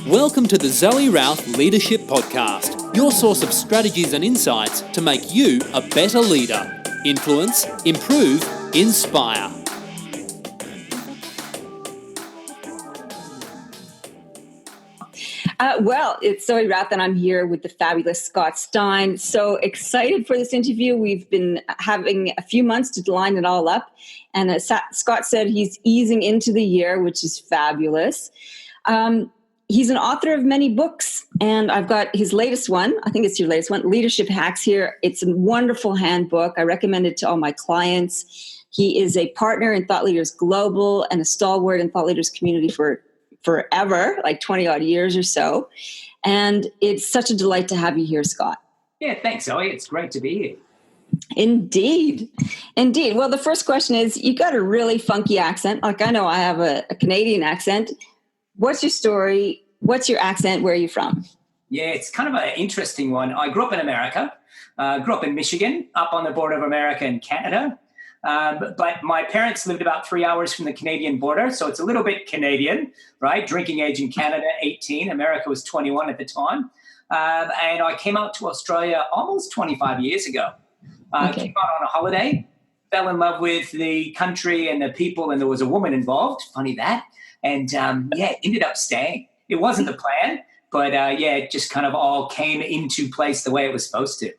Welcome to the Zoe Routh Leadership Podcast, your source of strategies and insights to make you a better leader. Influence, improve, inspire. It's Zoe Routh, and I'm here with the fabulous Scott Stein. So excited for this interview. We've been having a few months to line it all up. And as Scott said, he's easing into the year, which is fabulous. He's an author of many books, and I've got his latest one. I think it's your latest one, Leadership Hacks here. It's a wonderful handbook. I recommend it to all my clients. He is a partner in Thought Leaders Global and a stalwart in Thought Leaders community for forever, like 20 odd years or so. And it's such a delight to have you here, Scott. Yeah, thanks, Zoe. It's great to be here. Indeed. Well, the first question is, you got a really funky accent. Like, I know I have a Canadian accent. What's your story? What's your accent? Where are you from? Yeah, it's kind of an interesting one. I grew up in America, grew up in Michigan, up on the border of America and Canada. But my parents lived about 3 hours from the Canadian border, so it's a little bit Canadian, right? Drinking age in Canada, 18. America was 21 at the time. And I came out to Australia almost 25 years ago. Came out on a holiday, fell in love with the country and the people, and there was a woman involved. Funny that. And, ended up staying. It wasn't the plan, but, it just kind of all came into place the way it was supposed to.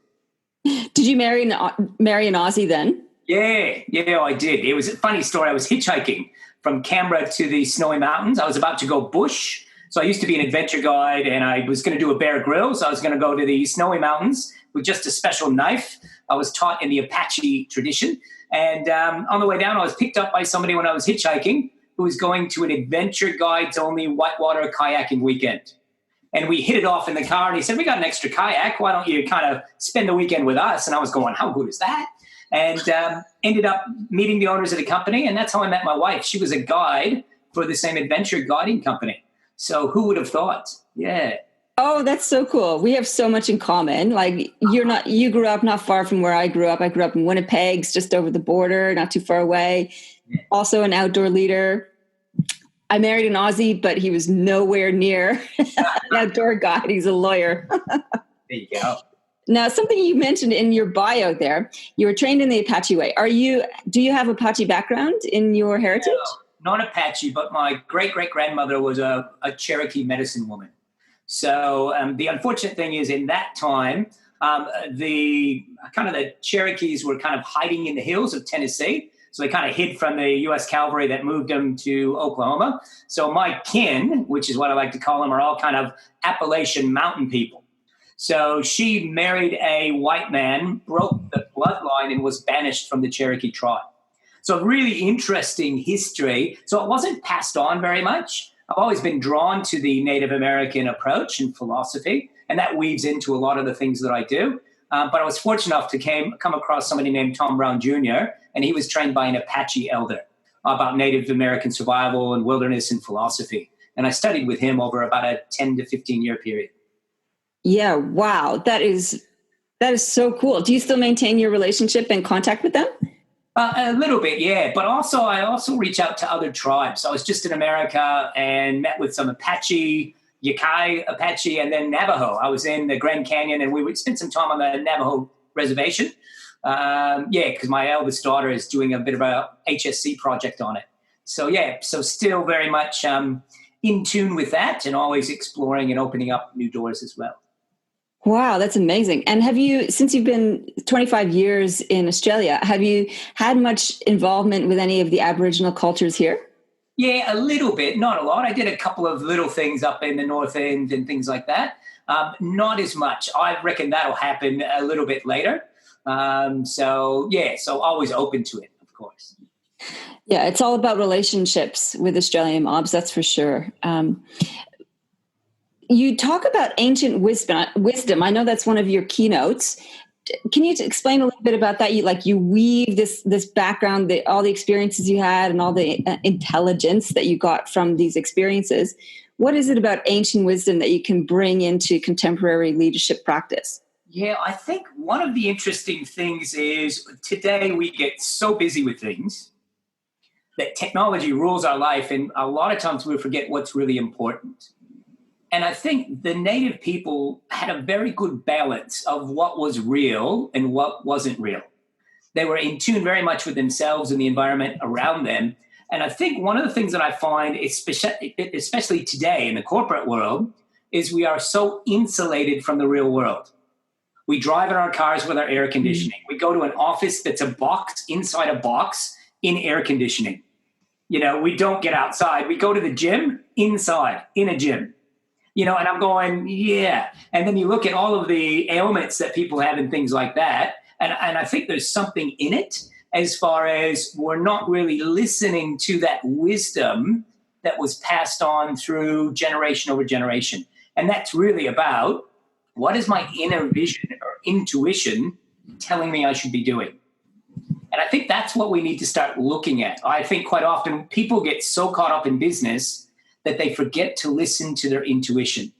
Did you marry an Aussie then? Yeah, I did. It was a funny story. I was hitchhiking from Canberra to the Snowy Mountains. I was about to go bush. So I used to be an adventure guide, and I was going to do a Bear Grylls. So I was going to go to the Snowy Mountains with just a special knife. I was taught in the Apache tradition. And on the way down, I was picked up by somebody when I was hitchhiking who was going to an adventure guides only whitewater kayaking weekend. And we hit it off in the car, and he said, "We got an extra kayak. Why don't you kind of spend the weekend with us?" And I was going, "How good is that?" And ended up meeting the owners of the company, and that's how I met my wife. She was a guide for the same adventure guiding company. So who would have thought? Yeah. Oh, that's so cool. We have so much in common. Like, you grew up not far from where I grew up. I grew up in Winnipeg, just over the border, not too far away. Yeah. Also an outdoor leader. I married an Aussie, but he was nowhere near an outdoor guide. He's a lawyer. There you go. Now, something you mentioned in your bio there, you were trained in the Apache way. Do you have Apache background in your heritage? No, not Apache, but my great-great-grandmother was a Cherokee medicine woman. So the unfortunate thing is, in that time, the Cherokees were kind of hiding in the hills of Tennessee. So they kind of hid from the U.S. cavalry that moved them to Oklahoma. So my kin, which is what I like to call them, are all kind of Appalachian mountain people. So she married a white man, broke the bloodline, and was banished from the Cherokee tribe. So really interesting history. So it wasn't passed on very much. I've always been drawn to the Native American approach and philosophy, and that weaves into a lot of the things that I do. But I was fortunate enough to come across somebody named Tom Brown Jr., and he was trained by an Apache elder about Native American survival and wilderness and philosophy. And I studied with him over about a 10 to 15-year period. Yeah, wow. That is so cool. Do you still maintain your relationship and contact with them? A little bit, yeah. But I also reach out to other tribes. I was just in America and met with some Apache, Yakai Apache, and then Navajo. I was in the Grand Canyon, and we would spend some time on the Navajo reservation. Because my eldest daughter is doing a bit of a HSC project on it. So still very much in tune with that, and always exploring and opening up new doors as well. Wow, that's amazing. And since you've been 25 years in Australia, have you had much involvement with any of the Aboriginal cultures here? Yeah, a little bit, not a lot. I did a couple of little things up in the North End and things like that. Not as much. I reckon that'll happen a little bit later. So always open to it, of course. Yeah, it's all about relationships with Australian mobs, that's for sure. You talk about ancient wisdom. I know that's one of your keynotes. Can you explain a little bit about that? You weave this background, all the experiences you had and all the intelligence that you got from these experiences. What is it about ancient wisdom that you can bring into contemporary leadership practice? Yeah, I think one of the interesting things is today we get so busy with things that technology rules our life, and a lot of times we forget what's really important. And I think the native people had a very good balance of what was real and what wasn't real. They were in tune very much with themselves and the environment around them. And I think one of the things that I find, especially today in the corporate world, is we are so insulated from the real world. We drive in our cars with our air conditioning. We go to an office that's a box inside a box in air conditioning. We don't get outside. We go to the gym inside in a gym. And I'm going, yeah. And then you look at all of the ailments that people have and things like that. And I think there's something in it as far as we're not really listening to that wisdom that was passed on through generation over generation. And that's really about, what is my inner vision or intuition telling me I should be doing? And I think that's what we need to start looking at. I think quite often people get so caught up in business that they forget to listen to their intuition.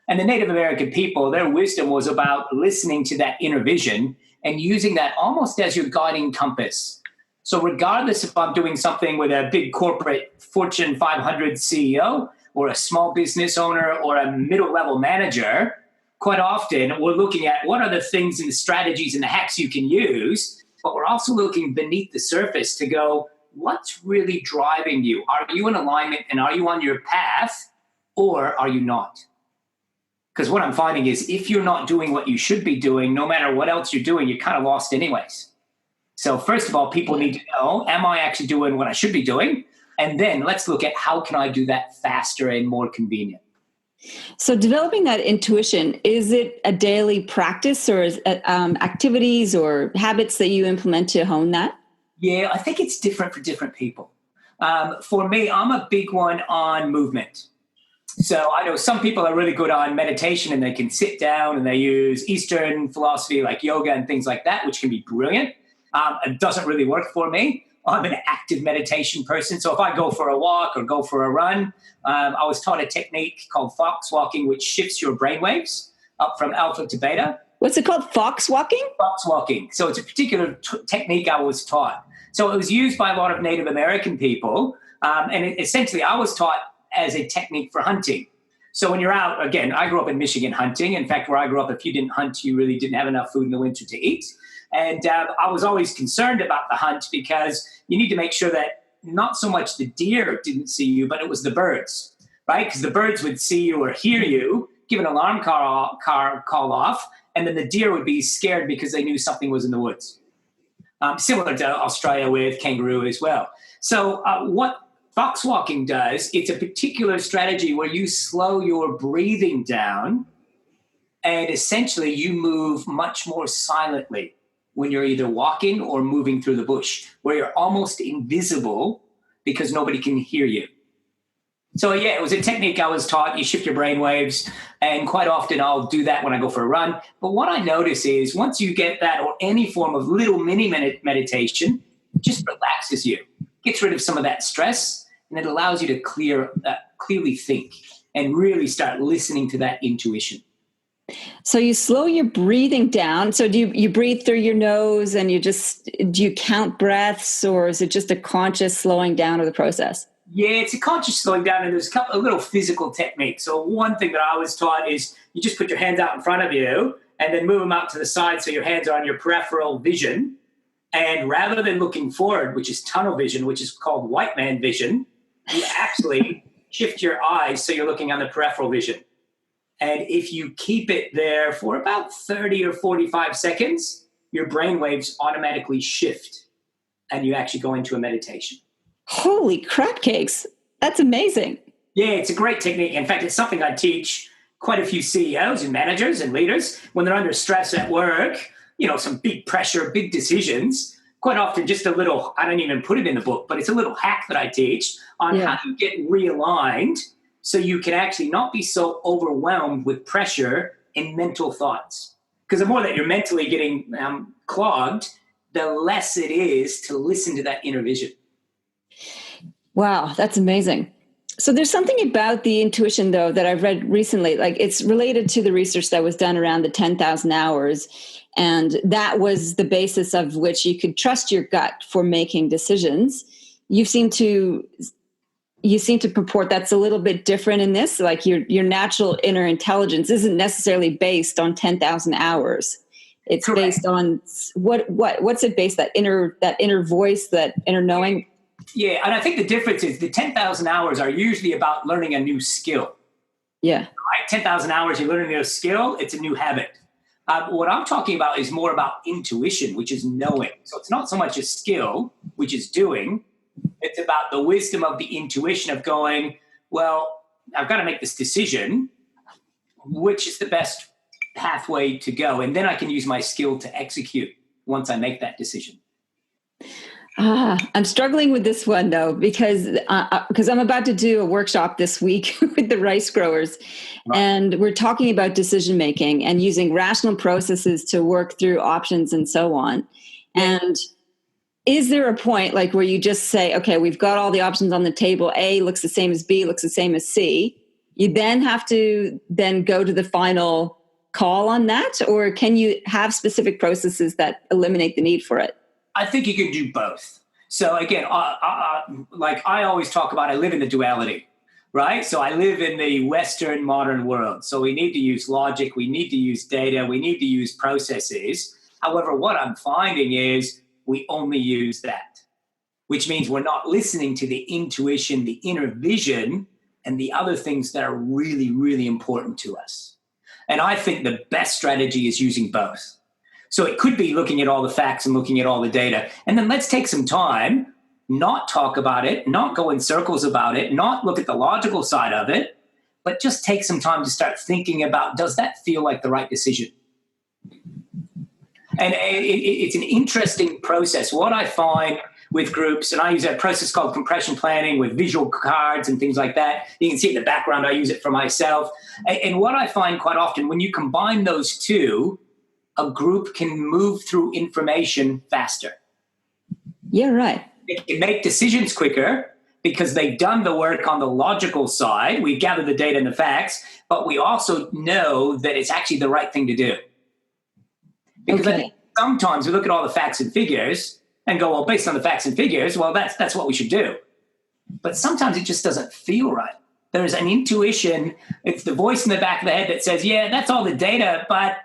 And the Native American people, their wisdom was about listening to that inner vision and using that almost as your guiding compass. So regardless if I'm doing something with a big corporate Fortune 500 CEO or a small business owner or a middle-level manager, quite often we're looking at what are the things and the strategies and the hacks you can use, but we're also looking beneath the surface to go, what's really driving you? Are you in alignment and are you on your path, or are you not? Because what I'm finding is if you're not doing what you should be doing, no matter what else you're doing, you're kind of lost anyways. So first of all, people need to know, am I actually doing what I should be doing? And then let's look at how can I do that faster and more convenient. So developing that intuition, is it a daily practice, or is it activities or habits that you implement to hone that? Yeah, I think it's different for different people. For me, I'm a big one on movement. So I know some people are really good on meditation and they can sit down and they use Eastern philosophy like yoga and things like that, which can be brilliant. It doesn't really work for me. I'm an active meditation person. So if I go for a walk or go for a run, I was taught a technique called fox walking, which shifts your brainwaves up from alpha to beta. What's it called? Fox walking? Fox walking. So it's a particular technique I was taught. So it was used by a lot of Native American people. Essentially, I was taught as a technique for hunting. So when you're out, again, I grew up in Michigan hunting. In fact, where I grew up, if you didn't hunt, you really didn't have enough food in the winter to eat. And I was always concerned about the hunt because you need to make sure that not so much the deer didn't see you, but it was the birds, right? Because the birds would see you or hear you, give an alarm call off, and then the deer would be scared because they knew something was in the woods. Similar to Australia with kangaroo as well. So what fox walking does, it's a particular strategy where you slow your breathing down and essentially you move much more silently when you're either walking or moving through the bush, where you're almost invisible because nobody can hear you. So yeah, it was a technique I was taught. You shift your brain waves, and quite often I'll do that when I go for a run. But what I notice is once you get that, or any form of little mini meditation, it just relaxes you, gets rid of some of that stress, and it allows you to clearly think and really start listening to that intuition. So you slow your breathing down. So do you breathe through your nose and do you count breaths, or is it just a conscious slowing down of the process? Yeah, it's a conscious slowing down, and there's a couple of little physical techniques. So one thing that I was taught is you just put your hands out in front of you and then move them out to the side so your hands are on your peripheral vision. And rather than looking forward, which is tunnel vision, which is called white man vision, you actually shift your eyes so you're looking on the peripheral vision. And if you keep it there for about 30 or 45 seconds, your brain waves automatically shift and you actually go into a meditation. Holy crap cakes. That's amazing. Yeah, it's a great technique. In fact, it's something I teach quite a few CEOs and managers and leaders when they're under stress at work, some big pressure, big decisions. Quite often just a little, I don't even put it in the book, but it's a little hack that I teach on how you get realigned so you can actually not be so overwhelmed with pressure and mental thoughts. Because the more that you're mentally getting clogged, the less it is to listen to that inner vision. Wow, that's amazing. So there's something about the intuition, though, that I've read recently. Like, it's related to the research that was done around the 10,000 hours. And that was the basis of which you could trust your gut for making decisions. You seem to you seem to purport that's a little bit different in this. Like your natural inner intelligence isn't necessarily based on 10,000 hours. It's Correct. based on what's it based, that inner voice, that inner knowing? Yeah, and I think the difference is the 10,000 hours are usually about learning a new skill. Yeah. Right? 10,000 hours, you're learning a new skill, it's a new habit. What I'm talking about is more about intuition, which is knowing. So it's not so much a skill, which is doing. It's about the wisdom of the intuition of going, well, I've got to make this decision. Which is the best pathway to go? And then I can use my skill to execute once I make that decision. I'm struggling with this one though, because I'm about to do a workshop this week with the rice growers, right. And we're talking about decision making and using rational processes to work through options and so on. And is there a point like where you just say, okay, we've got all the options on the table. A looks the same as B, looks the same as C. You then have to then go to the final call on that, or can you have specific processes that eliminate the need for it? I think you can do both. So again, like I always talk about, I live in the duality, right? So I live in the Western modern world. So we need to use logic, we need to use data, we need to use processes. However, what I'm finding is we only use that, which means we're not listening to the intuition, the inner vision, and the other things that are really, really important to us. And I think the best strategy is using both. So it could be looking at all the facts and looking at all the data. And then let's take some time, not talk about it, not go in circles about it, not look at the logical side of it, but just take some time to start thinking about, does that feel like the right decision? And it's an interesting process. What I find with groups, and I use a process called compression planning with visual cards and things like that. You can see in the background, I use it for myself. And what I find quite often, when you combine those two, a group can move through information faster. Yeah, right. They can make decisions quicker because they've done the work on the logical side. We've gathered the data and the facts, but we also know that it's actually the right thing to do. Because I think sometimes we look at all the facts and figures and go, well, based on the facts and figures, well, that's what we should do. But sometimes it just doesn't feel right. There's an intuition. It's the voice in the back of the head that says, yeah, that's all the data, but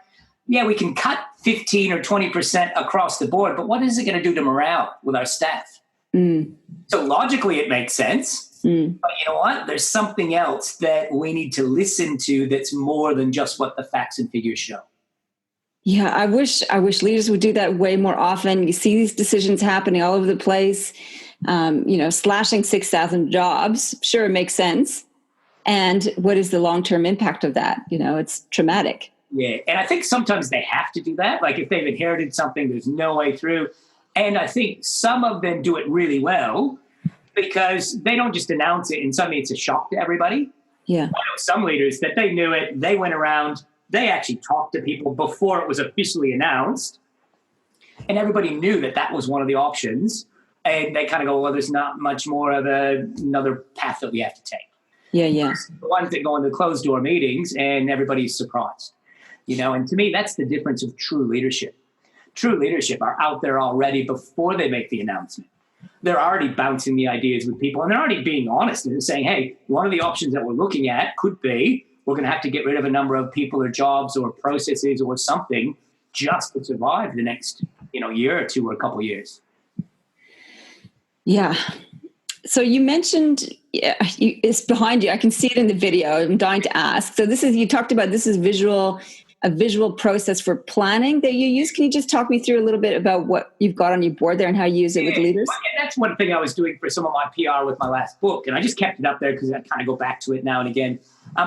yeah, we can cut 15 or 20% across the board, but what is it going to do to morale with our staff? So logically it makes sense, but you know what? There's something else that we need to listen to that's more than just what the facts and figures show. Yeah, I wish leaders would do that way more often. You see these decisions happening all over the place. Slashing 6,000 jobs, sure, it makes sense. And what is the long-term impact of that? It's traumatic. Yeah, and I think sometimes they have to do that. Like if they've inherited something, there's no way through. And I think some of them do it really well because they don't just announce it and suddenly it's a shock to everybody. Yeah. I know some leaders that they knew it, they went around, they actually talked to people before it was officially announced. And everybody knew that was one of the options. And they kind of go, well, there's not much more of another path that we have to take. Yeah. The ones that go into closed door meetings and everybody's surprised. And to me, that's the difference of true leadership. True leadership are out there already before they make the announcement. They're already bouncing the ideas with people, and they're already being honest and saying, hey, one of the options that we're looking at could be we're going to have to get rid of a number of people or jobs or processes or something just to survive the next year or two or a couple of years. Yeah. So you mentioned it's behind you. I can see it in the video. I'm dying to ask. So you talked about this is a visual process for planning that you use. Can you just talk me through a little bit about what you've got on your board there and how you use it with leaders? And that's one thing I was doing for some of my PR with my last book. And I just kept it up there because I kind of go back to it now and again.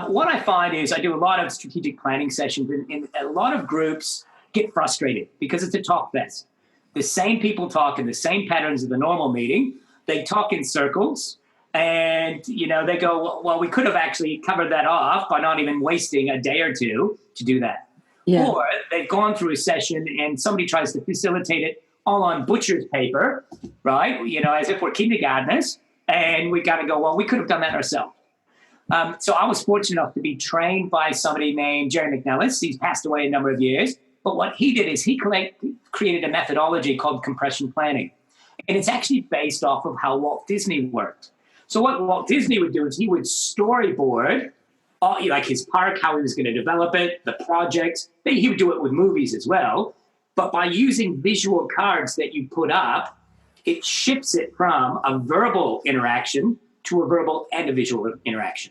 What I find is I do a lot of strategic planning sessions and a lot of groups get frustrated because it's a talk fest. The same people talk in the same patterns of the normal meeting. They talk in circles and, they go, well, we could have actually covered that off by not even wasting a day or two to do that. Yeah. Or they've gone through a session and somebody tries to facilitate it all on butcher's paper, right? As if we're kindergartners, and we got to go, well, we could have done that ourselves. So I was fortunate enough to be trained by somebody named Jerry McNellis. He's passed away a number of years. But what he did is he created a methodology called compression planning. And it's actually based off of how Walt Disney worked. So what Walt Disney would do is he would storyboard like his park, how he was going to develop it, the projects. He would do it with movies as well. But by using visual cards that you put up, it shifts it from a verbal interaction to a verbal and a visual interaction.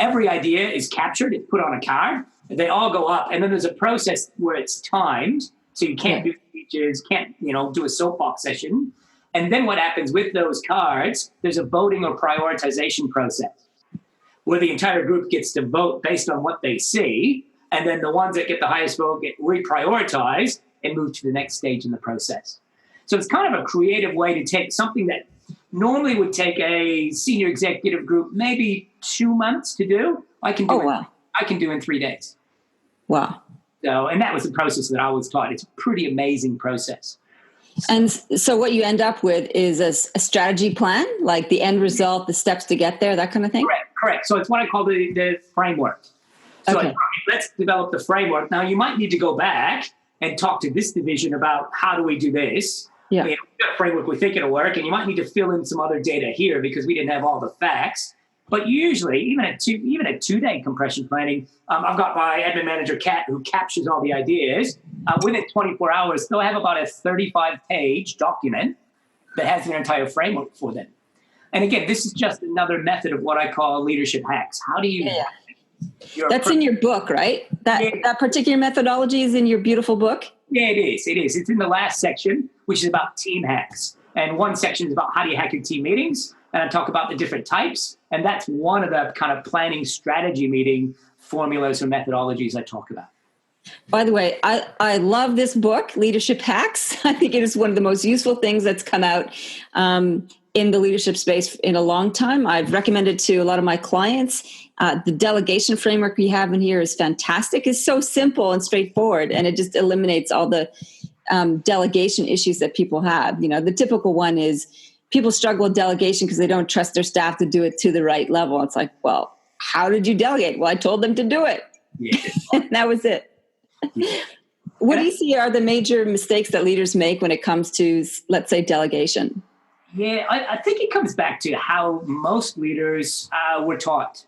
Every idea is captured, it's put on a card, they all go up, and then there's a process where it's timed, so you can't do speeches, can't do a soapbox session. And then what happens with those cards, there's a voting or prioritization process where the entire group gets to vote based on what they see, and then the ones that get the highest vote get reprioritized and move to the next stage in the process. So it's kind of a creative way to take something that normally would take a senior executive group maybe 2 months to do. I can do in 3 days. Wow. So, and that was the process that I was taught. It's a pretty amazing process. And so what you end up with is a strategy plan, like the end result, the steps to get there, that kind of thing? Correct. So it's what I call the framework. So let's develop the framework. Now, you might need to go back and talk to this division about how do we do this. Yeah. We've got a framework, we think it'll work, and you might need to fill in some other data here because we didn't have all the facts. But usually, even a 2-day compression planning, I've got my admin manager, Kat, who captures all the ideas. Within 24 hours, they'll have about a 35-page document that has the entire framework for them. And again, this is just another method of what I call leadership hacks. How do you... That's in your book, right? That particular methodology is in your beautiful book? Yeah, it is. It's in the last section, which is about team hacks. And one section is about how do you hack your team meetings. And I talk about the different types. And that's one of the kind of planning strategy meeting formulas or methodologies I talk about. By the way, I love this book, Leadership Hacks. I think it is one of the most useful things that's come out in the leadership space in a long time. I've recommended to a lot of my clients. The delegation framework we have in here is fantastic. It's so simple and straightforward, and it just eliminates all the delegation issues that people have. The typical one is people struggle with delegation because they don't trust their staff to do it to the right level. It's like, well, how did you delegate? Well, I told them to do it. Yeah. And that was it. What do you see are the major mistakes that leaders make when it comes to, let's say, delegation? Yeah, I think it comes back to how most leaders were taught.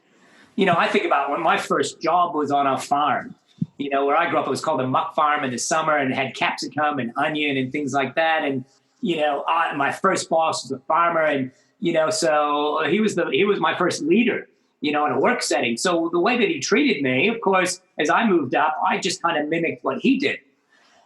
I think about when my first job was on a farm. Where I grew up, it was called a muck farm in the summer, and it had capsicum and onion and things like that. And my first boss was a farmer, and so he was my first leader. In a work setting. So the way that he treated me, of course, as I moved up, I just kind of mimicked what he did.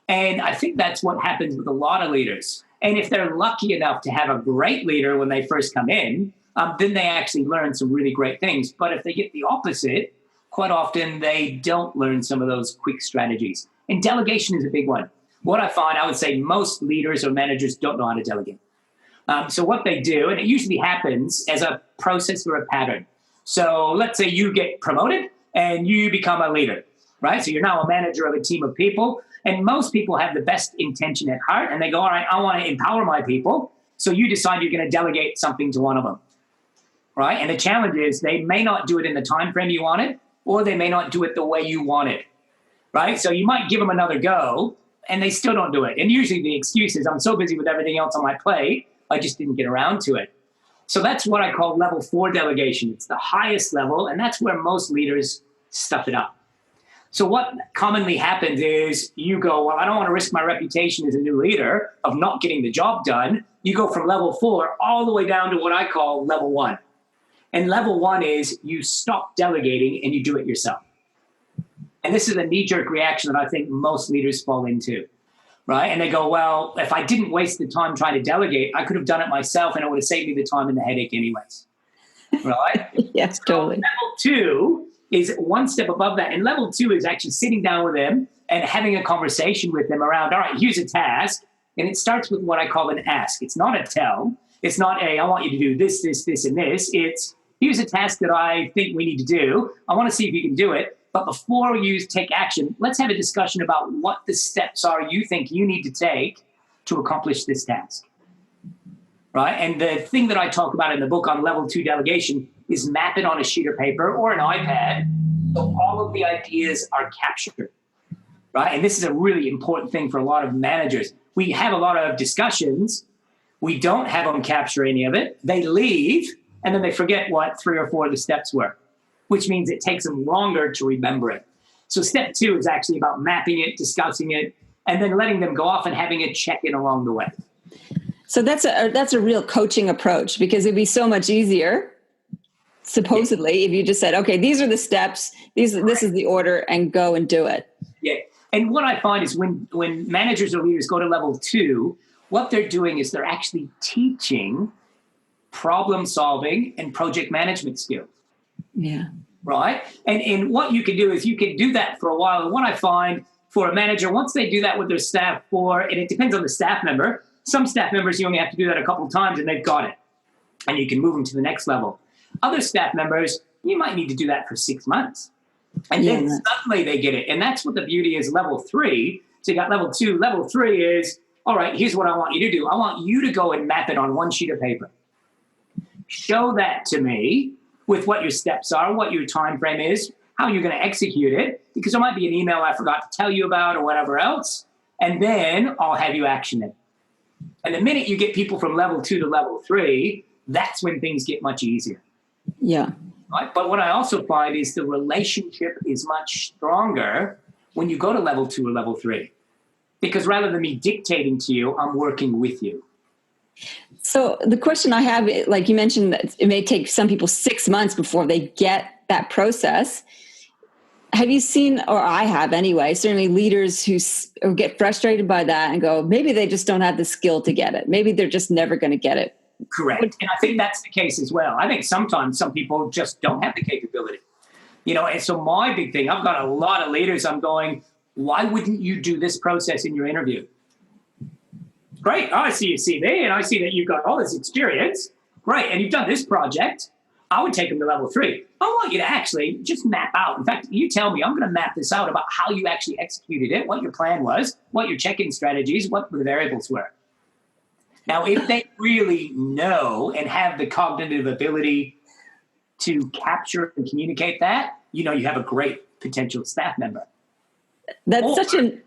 And I think that's what happens with a lot of leaders. And if they're lucky enough to have a great leader when they first come in, then they actually learn some really great things. But if they get the opposite, quite often they don't learn some of those quick strategies. And delegation is a big one. What I find, I would say most leaders or managers don't know how to delegate. So what they do, and it usually happens as a process or a pattern. So let's say you get promoted and you become a leader, right? So you're now a manager of a team of people, and most people have the best intention at heart, and they go, all right, I want to empower my people. So you decide you're going to delegate something to one of them, right? And the challenge is they may not do it in the time frame you wanted, or they may not do it the way you want it, right? So you might give them another go, and they still don't do it. And usually the excuse is, I'm so busy with everything else on my plate, I just didn't get around to it. So that's what I call level 4 delegation. It's the highest level, and that's where most leaders stuff it up. So what commonly happens is you go, well, I don't want to risk my reputation as a new leader of not getting the job done. You go from level 4 all the way down to what I call level 1. And level 1 is you stop delegating and you do it yourself. And this is a knee-jerk reaction that I think most leaders fall into. Right? And they go, well, if I didn't waste the time trying to delegate, I could have done it myself and it would have saved me the time and the headache anyways. Right? Yes, totally. Level 2 is one step above that. And level 2 is actually sitting down with them and having a conversation with them around, all right, here's a task. And it starts with what I call an ask. It's not a tell. It's not a, I want you to do this, this, this, and this. It's, here's a task that I think we need to do. I want to see if you can do it. But before you take action, let's have a discussion about what the steps are you think you need to take to accomplish this task, right? And the thing that I talk about in the book on level 2 delegation is map it on a sheet of paper or an iPad so all of the ideas are captured, right? And this is a really important thing for a lot of managers. We have a lot of discussions. We don't have them capture any of it. They leave, and then they forget what 3 or 4 of the steps were, which means it takes them longer to remember it. So step 2 is actually about mapping it, discussing it, and then letting them go off and having a check-in along the way. So that's a real coaching approach, because it'd be so much easier, supposedly, if you just said, okay, these are the steps, this is the order, and go and do it. Yeah. And what I find is when managers or leaders go to level 2, what they're doing is they're actually teaching problem solving and project management skills. Yeah. Right. And what you can do is you can do that for a while. And what I find for a manager, once they do that with their staff and it depends on the staff member, some staff members, you only have to do that a couple of times and they've got it. And you can move them to the next level. Other staff members, you might need to do that for 6 months. And then suddenly they get it. And that's what the beauty is level 3. So you got level 2. Level 3 is, all right, here's what I want you to do. I want you to go and map it on one sheet of paper. Show that to me with what your steps are, what your time frame is, how you're going to execute it, because there might be an email I forgot to tell you about or whatever else. And then I'll have you action it. And the minute you get people from level 2 to level 3, that's when things get much easier. Yeah. Right? But what I also find is the relationship is much stronger when you go to level 2 or level 3. Because rather than me dictating to you, I'm working with you. So the question I have, like you mentioned, that it may take some people 6 months before they get that process. Have you seen, or I have anyway, certainly leaders who get frustrated by that and go, maybe they just don't have the skill to get it. Maybe they're just never going to get it. Correct. And I think that's the case as well. I think sometimes some people just don't have the capability. And so my big thing, I've got a lot of leaders, I'm going, why wouldn't you do this process in your interview? Great. Oh, I see your CV and I see that you've got all this experience. Great. And you've done this project. I would take them to level 3. I want you to actually just map out. In fact, you tell me, I'm going to map this out about how you actually executed it, what your plan was, what your check-in strategies, what the variables were. Now, if they really know and have the cognitive ability to capture and communicate that, you have a great potential staff member. That's such an...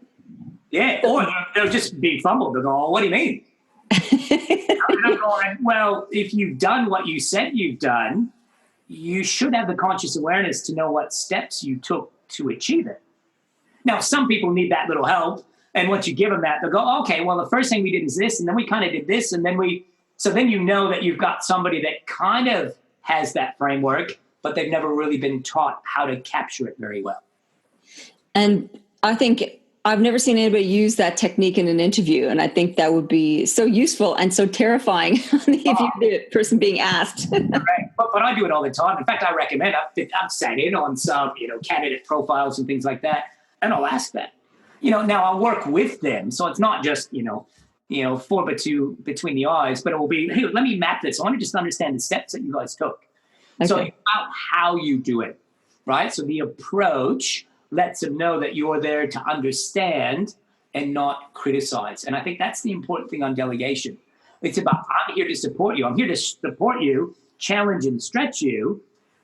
Yeah, or they'll just be fumbled. They'll go, oh, what do you mean? And I'm going, well, if you've done what you said you've done, you should have the conscious awareness to know what steps you took to achieve it. Now, some people need that little help. And once you give them that, they'll go, okay, well, the first thing we did is this, and then we kind of did this, and then so then you know that you've got somebody that kind of has that framework, but they've never really been taught how to capture it very well. And I think I've never seen anybody use that technique in an interview, and I think that would be so useful and so terrifying if you're the person being asked. Right. But I do it all the time. In fact, I recommend, I've sat in on some, candidate profiles and things like that, and I'll ask that. Now I'll work with them. So it's not just, 4x2 between the eyes, but it will be, hey, let me map this. I want to just understand the steps that you guys took. Okay. So it's about how you do it, right? So the approach lets them know that you're there to understand and not criticize. And I think that's the important thing on delegation. It's about, I'm here to support you. I'm here to support you, challenge and stretch you,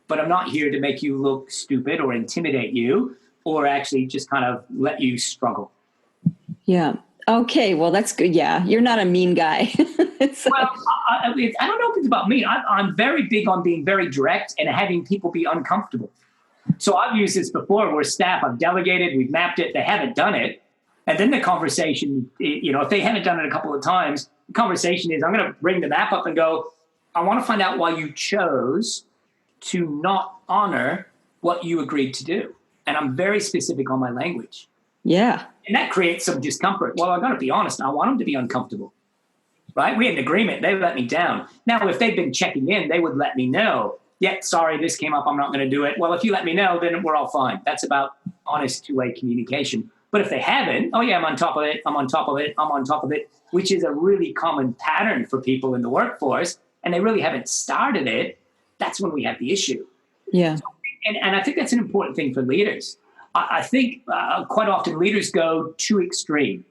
but I'm not here to make you look stupid or intimidate you, or actually just kind of let you struggle. Yeah. Okay. Well, that's good. Yeah. You're not a mean guy. Well, I don't know if it's about me. I'm very big on being very direct and having people be uncomfortable. So I've used this before where staff, I've delegated, we've mapped it, they haven't done it. And then the conversation, if they haven't done it a couple of times, the conversation is, I'm going to bring the map up and go, I want to find out why you chose to not honor what you agreed to do. And I'm very specific on my language. Yeah. And that creates some discomfort. Well, I've got to be honest. I want them to be uncomfortable, right? We had an agreement. They let me down. Now, if they've been checking in, they would let me know. Yeah, sorry, this came up. I'm not going to do it. Well, if you let me know, then we're all fine. That's about honest two-way communication. But if they haven't, oh, yeah, I'm on top of it. I'm on top of it. I'm on top of it, which is a really common pattern for people in the workforce, and they really haven't started it, that's when we have the issue. Yeah. And I think that's an important thing for leaders. I think quite often leaders go too extreme.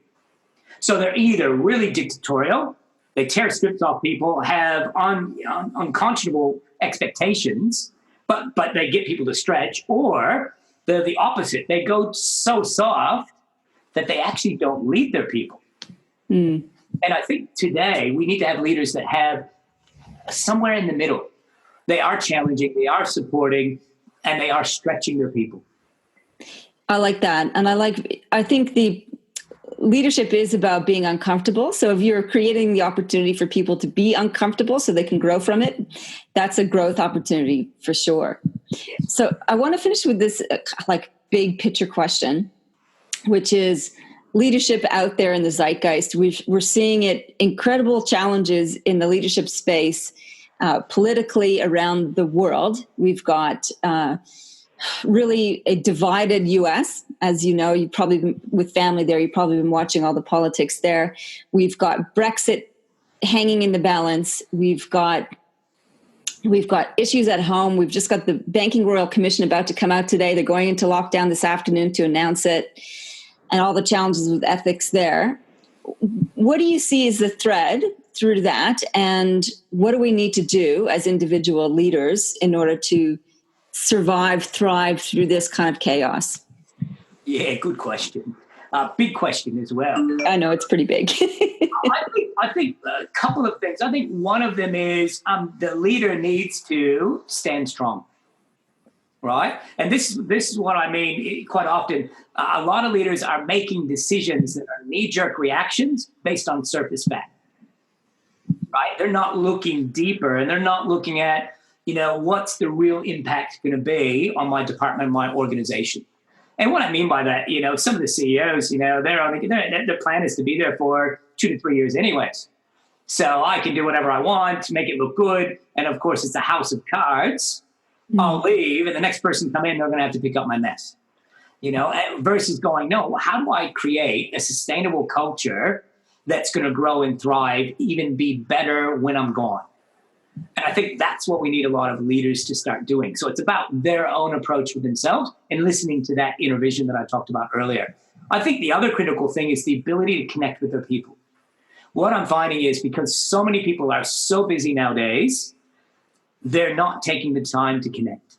So they're either really dictatorial, they tear scripts off people, have unconscionable expectations, but they get people to stretch, or they're the opposite. They go so soft that they actually don't lead their people. Mm. And I think today we need to have leaders that have somewhere in the middle. They are challenging, they are supporting, and they are stretching their people. I like that. And I think the leadership is about being uncomfortable. So if you're creating the opportunity for people to be uncomfortable so they can grow from it, that's a growth opportunity for sure. So I want to finish with this big picture question, which is leadership out there in the zeitgeist. We're seeing it, incredible challenges in the leadership space politically around the world. We've got really a divided U.S. As you know, you probably, with family there, you've probably been watching all the politics there. We've got Brexit hanging in the balance. We've got issues at home. We've just got the Banking Royal Commission about to come out today. They're going into lockdown this afternoon to announce it, and all the challenges with ethics there. What do you see as the thread through that, and what do we need to do as individual leaders in order to survive, thrive through this kind of chaos? Yeah, good question. Big question as well. I know it's pretty big. I think a couple of things. I think one of them is the leader needs to stand strong, right? And this is what I mean quite often. A lot of leaders are making decisions that are knee-jerk reactions based on surface fact, right? They're not looking deeper, and they're not looking at, what's the real impact going to be on my department, my organization. And what I mean by that, some of the CEOs, their plan is to be there for 2 to 3 years anyways. So I can do whatever I want to make it look good. And of course, it's a house of cards. I'll leave, and the next person come in, they're going to have to pick up my mess. Versus going, no, how do I create a sustainable culture that's going to grow and thrive, even be better when I'm gone? And I think that's what we need a lot of leaders to start doing. So it's about their own approach with themselves and listening to that inner vision that I talked about earlier. I think the other critical thing is the ability to connect with their people. What I'm finding is, because so many people are so busy nowadays, they're not taking the time to connect.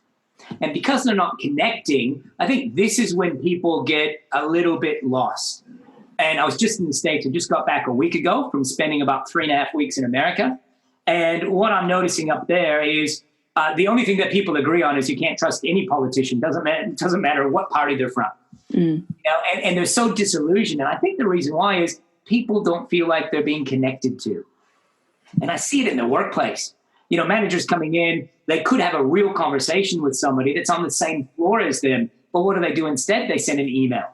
And because they're not connecting, I think this is when people get a little bit lost. And I was just in the States. I just got back a week ago from spending about 3.5 weeks in America. And what I'm noticing up there is the only thing that people agree on is you can't trust any politician. Doesn't matter what party they're from. And they're so disillusioned. And I think the reason why is people don't feel like they're being connected to. And I see it in the workplace. Managers coming in, they could have a real conversation with somebody that's on the same floor as them. But what do? Instead, they send an email.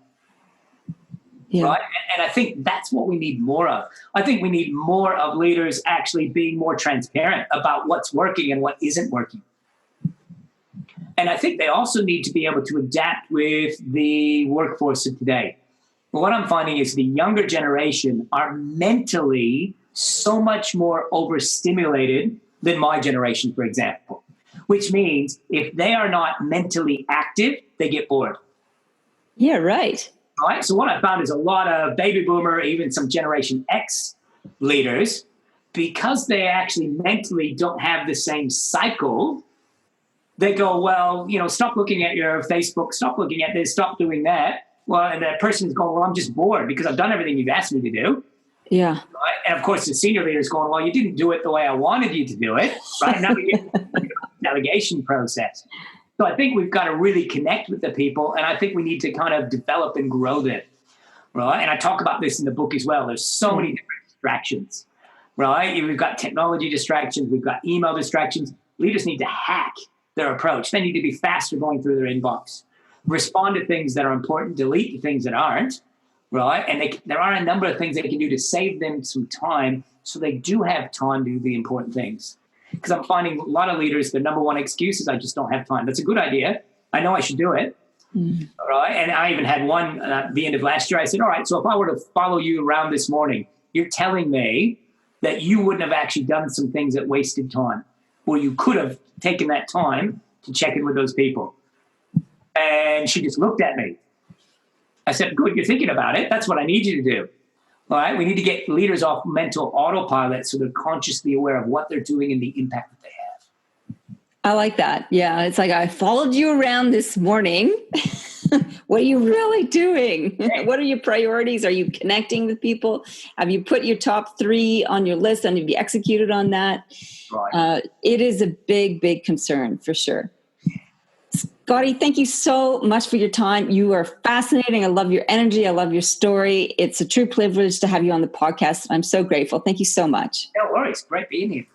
Yeah. Right? And I think that's what we need more of. I think we need more of leaders actually being more transparent about what's working and what isn't working. And I think they also need to be able to adapt with the workforce of today. What I'm finding is the younger generation are mentally so much more overstimulated than my generation, for example, which means if they are not mentally active, they get bored. Yeah, right. Right. So what I found is a lot of baby boomer, even some Generation X leaders, because they actually mentally don't have the same cycle, they go, well, stop looking at your Facebook, stop looking at this, stop doing that. Well, and that person's going, well, I'm just bored because I've done everything you've asked me to do. Yeah. Right? And of course, the senior leader is going, well, you didn't do it the way I wanted you to do it. Right. Now we get the delegation process. So I think we've got to really connect with the people, and I think we need to kind of develop and grow them, right? And I talk about this in the book as well. There's so many different distractions, right? We've got technology distractions. We've got email distractions. Leaders need to hack their approach. They need to be faster going through their inbox, respond to things that are important, delete the things that aren't, right? And there are a number of things they can do to save them some time so they do have time to do the important things. Because I'm finding a lot of leaders, their number one excuse is I just don't have time. That's a good idea. I know I should do it. All right. And I even had one at the end of last year. I said, all right, so if I were to follow you around this morning, you're telling me that you wouldn't have actually done some things that wasted time, or you could have taken that time to check in with those people. And she just looked at me. I said, good, you're thinking about it. That's what I need you to do. All right, we need to get leaders off mental autopilot so they're consciously aware of what they're doing and the impact that they have. I like that. Yeah, it's like I followed you around this morning What are you really doing? What are your priorities? Are you connecting with people? Have you put your top 3 on your list and have you executed on that? Right. It is a big, big concern for sure. Scotty, thank you so much for your time. You are fascinating. I love your energy. I love your story. It's a true privilege to have you on the podcast. I'm so grateful. Thank you so much. No worries. Great being here.